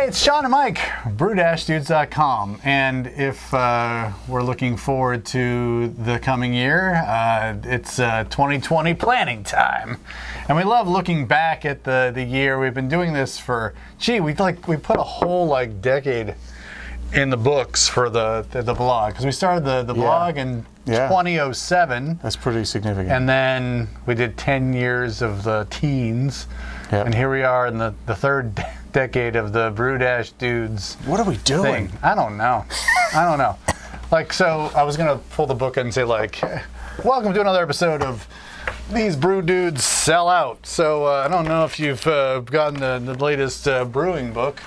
Hey, it's Sean and Mike, brew-dudes.com, and if we're looking forward to the coming year, it's 2020 planning time, and we love looking back at the year. We've been doing this for, we put a whole decade in the books for the blog, because we started the blog in 2007. That's pretty significant. And then we did 10 years of the teens, and here we are in the third decade of the Brew-Dudes. What are we doing? I don't know. So I was gonna pull the book and say welcome to another episode of These Brew Dudes Sell Out. So I don't know if you've gotten the latest brewing book,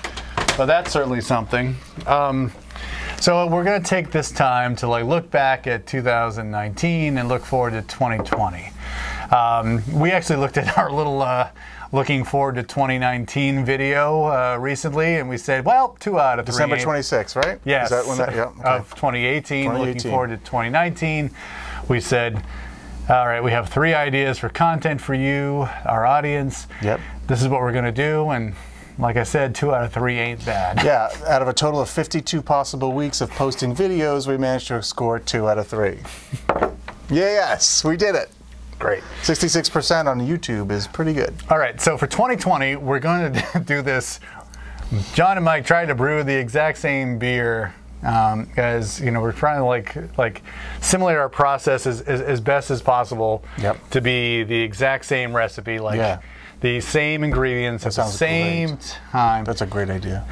but that's certainly something. So we're going to take this time to look back at 2019 and look forward to 2020. We actually looked at our little looking forward to 2019 video recently, and we said, well, 2 out of 3. December 26th, right? Yes. Is that when that? Yeah. Okay. Of 2018, looking forward to 2019. We said, all right, we have 3 ideas for content for you, our audience. Yep. This is what we're going to do, and like I said, 2 out of 3 ain't bad. Yeah, out of a total of 52 possible weeks of posting videos, we managed to score 2 out of 3. Yes, we did it. Great. 66% on YouTube is pretty good. All right, so for 2020, we're going to do this. John and Mike tried to brew the exact same beer, as we're trying to simulate our process as best as possible to be the exact same recipe, the same ingredients at the same time. That's a great idea.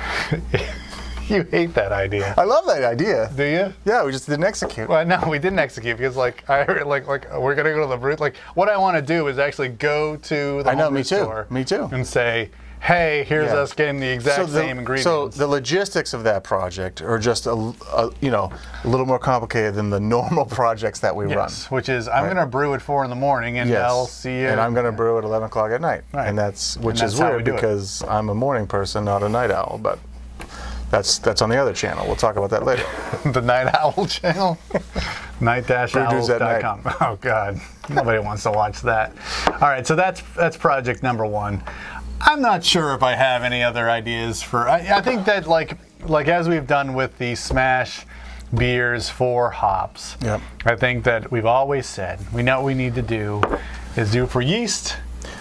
You hate that idea. I love that idea. Do you? Yeah, we just didn't execute. Well, no, we didn't execute because we're gonna go to the brew. What I want to do is actually go to the home store. Me too. And say, hey, here's us getting the exact same ingredients. So the logistics of that project are just a little more complicated than the normal projects that we run. Which is I'm going to brew at 4 in the morning, and I'll see you. And I'm going to brew at 11 o'clock at night. Right. And that's weird because I'm a morning person, not a night owl. But that's on the other channel. We'll talk about that later. The Night Owl channel? Night-owls.com. Oh God, nobody wants to watch that. All right, so that's project number 1. I'm not sure if I have any other ideas for. I think that like as we've done with the Smash beers for hops. Yep. I think that we've always said we know what we need to do is do for yeast.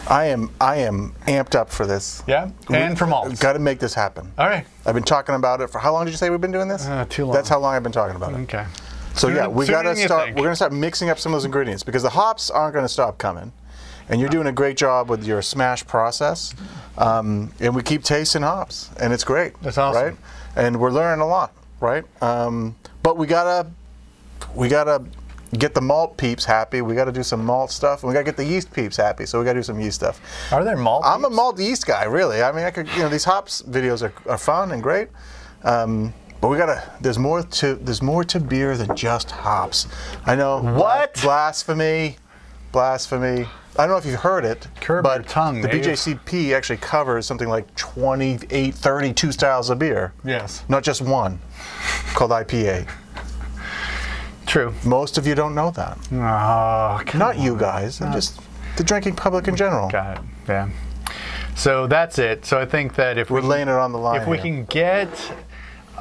I am amped up for this. Yeah, and for malts. Got to make this happen. All right. I've been talking about it for how long did you say we've been doing this? Too long. That's how long I've been talking about it. Okay. So we got to start. We're going to start mixing up some of those ingredients because the hops aren't going to stop coming. And you're doing a great job with your smash process, and we keep tasting hops, and it's great. That's awesome, right? And we're learning a lot, right? But we gotta get the malt peeps happy. We gotta do some malt stuff, and we gotta get the yeast peeps happy. So we gotta do some yeast stuff. Are there malt? I'm a malt yeast guy, really. I mean, these hops videos are fun and great. But we gotta. There's more to beer than just hops. I know. What? Blasphemy. Blasphemy. I don't know if you've heard it, but your tongue, the BJCP actually covers something like 28, 32 styles of beer. Yes. Not just one, called IPA. True. Most of you don't know that. Oh, not you guys, just the drinking public in general. Got it, yeah. So that's it. So I think that if we're laying it on the line, if we can get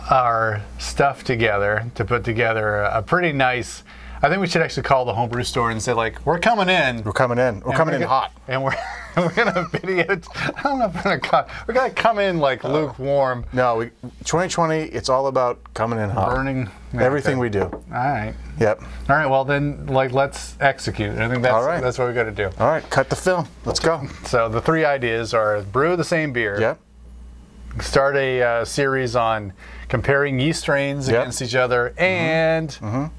our stuff together to put together a pretty nice, I think we should actually call the homebrew store and say we're coming in. We're coming in. We're coming in hot. And we're gonna video it. I don't know if we're gonna come in lukewarm. No, 2020. It's all about coming in hot. Burning everything we do. All right. Yep. All right. Well then, let's execute. I think that's what we got to do. All right. Cut the film. Let's go. So the 3 ideas are brew the same beer. Yep. Start a series on comparing yeast strains against each other, and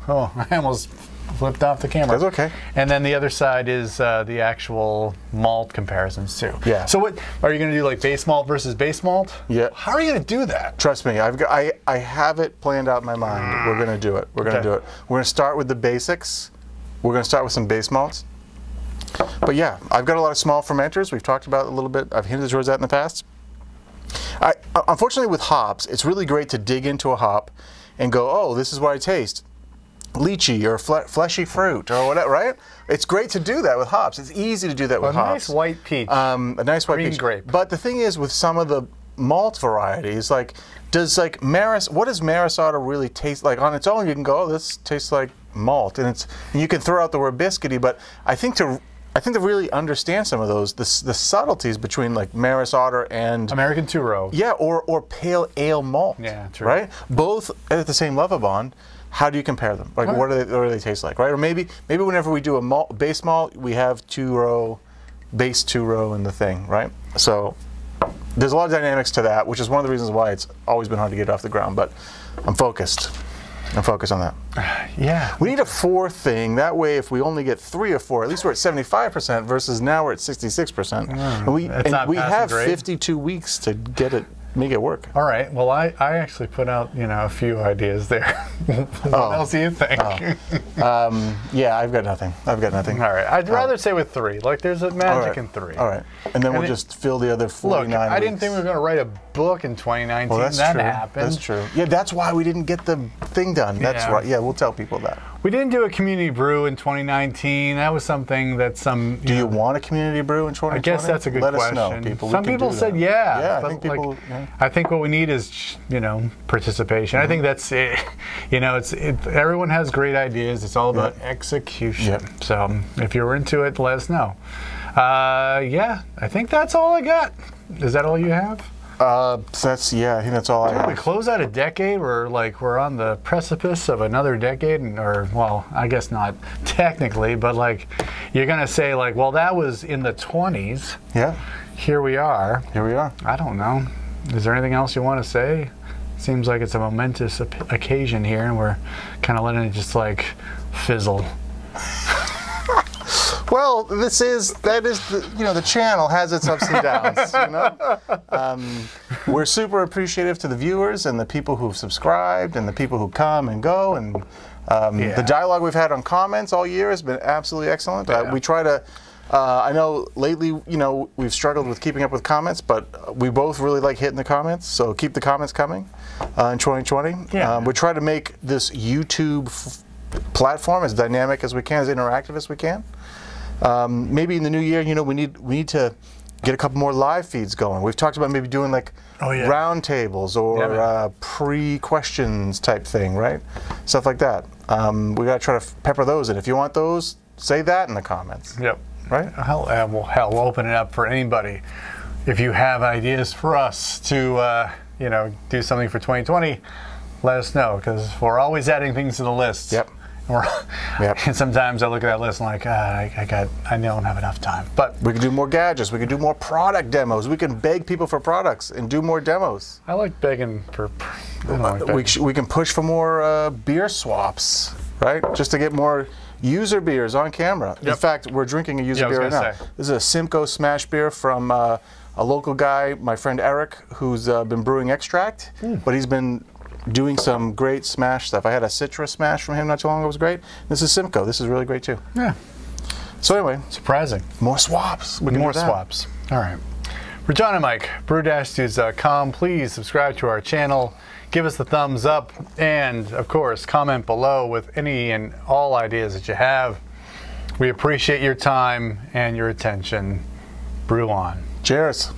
oh, I almost flipped off the camera. That's okay. And then the other side is the actual malt comparisons too. Yeah. So what are you going to do? Base malt versus base malt? Yeah. How are you going to do that? Trust me, I have it planned out in my mind. We're going to do it. We're going to do it. We're going to start with the basics. We're going to start with some base malts. But yeah, I've got a lot of small fermenters. We've talked about it a little bit. I've hinted towards that in the past. Unfortunately, with hops, it's really great to dig into a hop and go, oh, this is what I taste. Lychee or fleshy fruit or whatever, right? It's great to do that with hops. It's easy to do that with hops. A nice white peach. A nice white Green peach. grape. But the thing is, with some of the malt varieties, like does like what does Maris Otter really taste like on its own? You can go, oh, this tastes like malt, and you can throw out the word biscuity, but I think to really understand some of those, the subtleties between like Maris Otter and American two-row. Yeah, or pale ale malt. Yeah, true. Right? Both at the same level bond. How do you compare them? Like, what do they taste like, right? Or maybe whenever we do a base malt, we have base two-row in the thing, right? So there's a lot of dynamics to that, which is one of the reasons why it's always been hard to get off the ground. But I'm focused. I'm focused on that. Yeah. We need a 4th thing. That way, if we only get 3 or 4, at least we're at 75% versus now we're at 66%. And we have 52 weeks to make it work. All right. Well, I actually put out a few ideas there. What else do you think? Yeah, I've got nothing. All right. I'd rather say with 3. Like there's a magic in 3. All right. And then we'll just fill the other 49 Look, I didn't weeks. think we were going to write a book in 2019. Well, that's that true. happened. That's true. Yeah, that's why we didn't get the thing done. That's right. Yeah, we'll tell people that. We didn't do a community brew in 2019. That was something that Do you want a community brew in 2020? I guess that's a good question. Let us know, people. Some people said yeah. Yeah, but I think people. I think what we need is participation. I think that's it. Everyone has great ideas. It's all about execution. Yep. So if you're into it, let us know. Yeah, I think that's all I got. Is that all you have? I think that's all I have. We close out a decade. We're on the precipice of another decade, well, I guess not technically, but you're gonna say well, that was in the 20s. Yeah. Here we are. I don't know. Is there anything else you want to say? Seems like it's a momentous occasion here, and we're kind of letting it just fizzle. Well, the channel has its ups and downs, We're super appreciative to the viewers and the people who've subscribed and the people who come and go, and the dialogue we've had on comments all year has been absolutely excellent. We try to, I know lately, we've struggled with keeping up with comments, but we both really like hitting the comments, so keep the comments coming in 2020. We try to make this YouTube platform as dynamic as we can, as interactive as we can. Maybe in the new year, we need to get a couple more live feeds going. We've talked about maybe doing round tables or pre-questions type thing, right? Stuff like that. We got to try to pepper those in. If you want those, say that in the comments. Yep. Right? We'll open it up for anybody. If you have ideas for us to, do something for 2020, let us know, because we're always adding things to the list. Yep. And sometimes I look at that list and I don't have enough time. But we can do more gadgets. We can do more product demos. We can beg people for products and do more demos. I like begging for. We can push for more beer swaps, right? Just to get more user beers on camera. Yep. In fact, we're drinking a user beer right now. This is a Simcoe Smash beer from a local guy, my friend Eric, who's been brewing extract, but he's been doing some great smash stuff. I had a citrus smash from him not too long ago. It was great. This is Simcoe. This is really great too. Yeah. So anyway. More swaps. More swaps. All right. For John and Mike, brew-dudes.com. Please subscribe to our channel. Give us the thumbs up. And, of course, comment below with any and all ideas that you have. We appreciate your time and your attention. Brew on. Cheers.